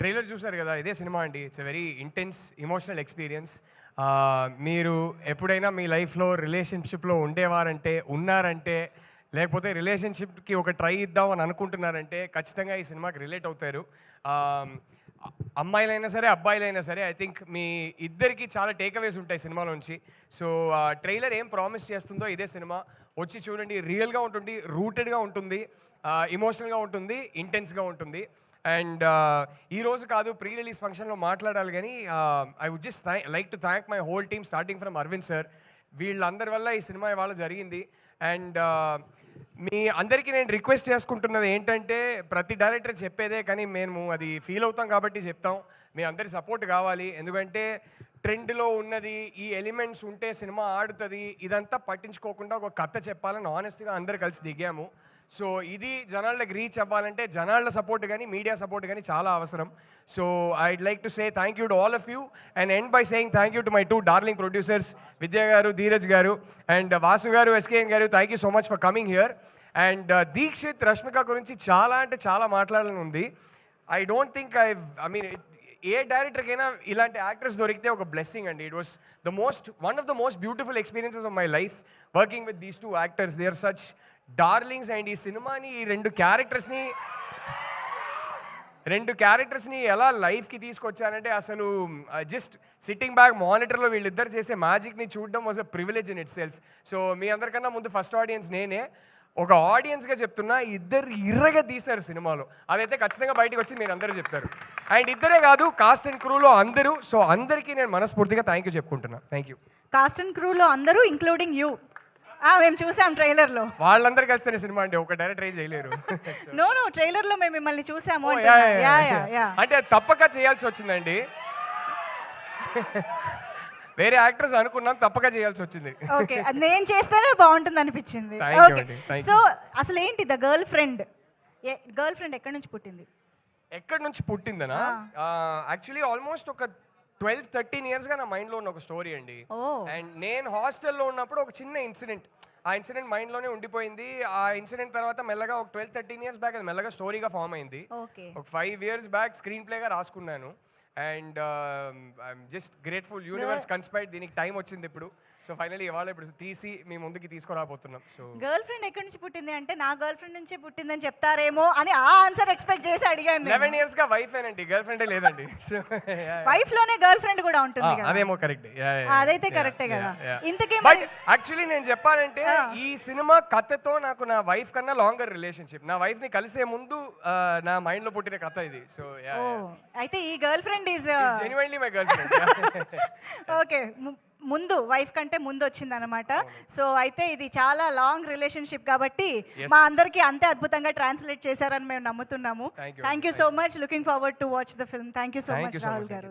Trailer చూసారు కదా, ఇదే సినిమా అండి. It's a very intense emotional experience. మీరు ఎప్పుడైనా మీ లైఫ్లో రిలేషన్షిప్లో ఉండేవారంటే, ఉన్నారంటే, లేకపోతే రిలేషన్షిప్కి ఒక ట్రై ఇద్దాం అని అనుకుంటున్నారంటే ఖచ్చితంగా ఈ సినిమాకి రిలేట్ అవుతారు. అమ్మాయిలైనా సరే, అబ్బాయిలైనా సరే, ఐ థింక్ మీ ఇద్దరికి చాలా టేక్అవేస్ ఉంటాయి సినిమాలోంచి. సో ట్రైలర్ ఏం ప్రామిస్ చేస్తుందో ఇదే సినిమా. వచ్చి చూడండి, రియల్గా ఉంటుంది, రూటెడ్గా ఉంటుంది, ఎమోషనల్గా ఉంటుంది, ఇంటెన్స్గా ఉంటుంది. అండ్ ఈరోజు కాదు, ప్రీ రిలీజ్ ఫంక్షన్లో మాట్లాడాలి, కానీ I would just like to thank my whole team starting from Arvind sir. వీళ్ళందరి వల్ల ఈ సినిమా ఇవాళ జరిగింది. అండ్ మీ అందరికీ నేను రిక్వెస్ట్ చేసుకుంటున్నది ఏంటంటే, ప్రతి డైరెక్టర్ చెప్పేదే, కానీ మేము అది ఫీల్ అవుతాం కాబట్టి చెప్తాం. మీ అందరి సపోర్ట్ కావాలి. ఎందుకంటే ట్రెండ్లో ఉన్నది, ఈ ఎలిమెంట్స్ ఉంటే సినిమా ఆడుతుంది, ఇదంతా పట్టించుకోకుండా ఒక కథ చెప్పాలని ఆనెస్ట్గా అందరు కలిసి దిగాము. సో ఇది జనాలకు రీచ్ అవ్వాలంటే జనాల సపోర్ట్ కానీ, మీడియా సపోర్ట్ కానీ చాలా అవసరం. So I'd like to say thank you to all of you and end by saying thank you to my two darling producers, Vidya garu, Dheeraj garu, and Vasu garu, SKN garu. Thank you so much for coming here. And Deekshith, Rashmika గురించి చాలా అంటే చాలా మాట్లాడాలని ఉంది. I don't think I mean a డైరెక్టర్కైనా ఇలాంటి actors దొరికితే ఒక బ్లెస్సింగ్ అండి. It was one of the most beautiful experiences of my life working with these two actors. They are such darlings. And ఈ సినిమాని, ఈ రెండు క్యారెక్టర్స్ని ఎలా లైఫ్కి తీసుకొచ్చానంటే, అసలు జస్ట్ సిట్టింగ్ బ్యాక్ మానిటర్లో వీళ్ళిద్దరు చేసే మ్యాజిక్ని చూడడం was a privilege in itself. So మీ అందరికన్నా ముందు ఫస్ట్ ఆడియన్స్ నేనే. ఒక ఆడియన్స్గా చెప్తున్నా, ఇద్దరు ఇర్రగా తీశారు సినిమాలో. అదైతే ఖచ్చితంగా బయటకు వచ్చి మీరు అందరూ చెప్తారు. అండ్ ఇద్దరే కాదు, కాస్ట్ అండ్ క్రూలో అందరూ. సో అందరికీ నేను మనస్ఫూర్తిగా థ్యాంక్ యూ చెప్పుకుంటున్నా. Thank you. కాస్ట్ అండ్ క్రూలో అందరూ ఇంక్లూడింగ్ యూ. మేము చూసాం ట్రైలర్లో. వాళ్ళందరూ కలిస్తేనే సినిమా అండి, ఒక డైరెక్టర్ ఏం చేయలేరు. నో ట్రైలర్లో మేము మిమ్మల్ని చూసాము. అంటే తప్పక చేయాల్సి వచ్చిందండి. వేరే యాక్టర్స్ అనుకున్నాం, తప్పక చేయాల్సి వచ్చింది. ఓకే, నేను చేస్తేనే బాగుంటుంది అనిపించింది. సో అసలు ఏంటి ద గర్ల్ ఫ్రెండ్ ఎక్కడి నుంచి పుట్టింది? ఎక్కడి నుంచి పుట్టిందనా? యాక్చువల్లీ ఆల్మోస్ట్ ఒక 12-13 ఇయర్స్గా నా మైండ్లో ఉన్న ఒక స్టోరీ అండి. అండ్ నేను హాస్టల్లో ఉన్నప్పుడు ఒక చిన్న ఇన్సిడెంట్, ఆ ఇన్సిడెంట్ మైండ్లోనే ఉండిపోయింది. ఆ ఇన్సిడెంట్ తర్వాత మెల్లగా ఒక 12-13 ఇయర్స్ బ్యాక్ అది మెల్లగా స్టోరీగా ఫామ్ అయింది. ఒక 5 ఇయర్స్ బ్యాక్ స్క్రీన్ ప్లేగా రాసుకున్నాను. And I'm just grateful, universe కన్స్పైర్డ్, దీనికి టైం వచ్చింది ఇప్పుడు. సో ఫైనల్లీ ఇవాళ ఇప్పుడు తీసి మీ ముందుకి తీసుకురాబోతున్నాం. సో గర్ల్ ఫ్రెండ్ ఎక్కడి నుంచి పుట్టింది అంటే, నా గర్ల్ ఫ్రెండ్ నుంచే పుట్టిందని చెప్తారేమో అని ఆ ఆన్సర్ ఎక్స్పెక్ట్ చేసి అడిగాను. 11 ఇయర్స్ గా వైఫ్ ఏనండి, గర్ల్ ఫ్రెండే లేదండి. వైఫ్ లోనే గర్ల్ ఫ్రెండ్ కూడా ఉంటుంది కదా. అదేమో కరెక్ట్, అదైతే కరెక్టే కదా. ఇంతకే బట్ యాక్చువల్లీ నేను చెప్పాలంటే, ఈ సినిమా కథతో నాకు నా వైఫ్ కన్నా లాంగర్ రిలేషన్షిప్. నా వైఫ్ ని కలిసే ముందు నా మైండ్ లో పుట్టిన కథ ఇది. సో అయితే ఈ girl friend is genuinely my girl friend. Okay, ముందు వైఫ్ కంటే ముందు వచ్చింది అనమాట. సో అయితే ఇది చాలా లాంగ్ రిలేషన్షిప్ కాబట్టి మా అందరికీ అంతే అద్భుతంగా ట్రాన్స్లేట్ చేశారని మేము నమ్ముతున్నాము. Thank you so much. Looking forward to watch the film. Thank you so much Rahul గారు.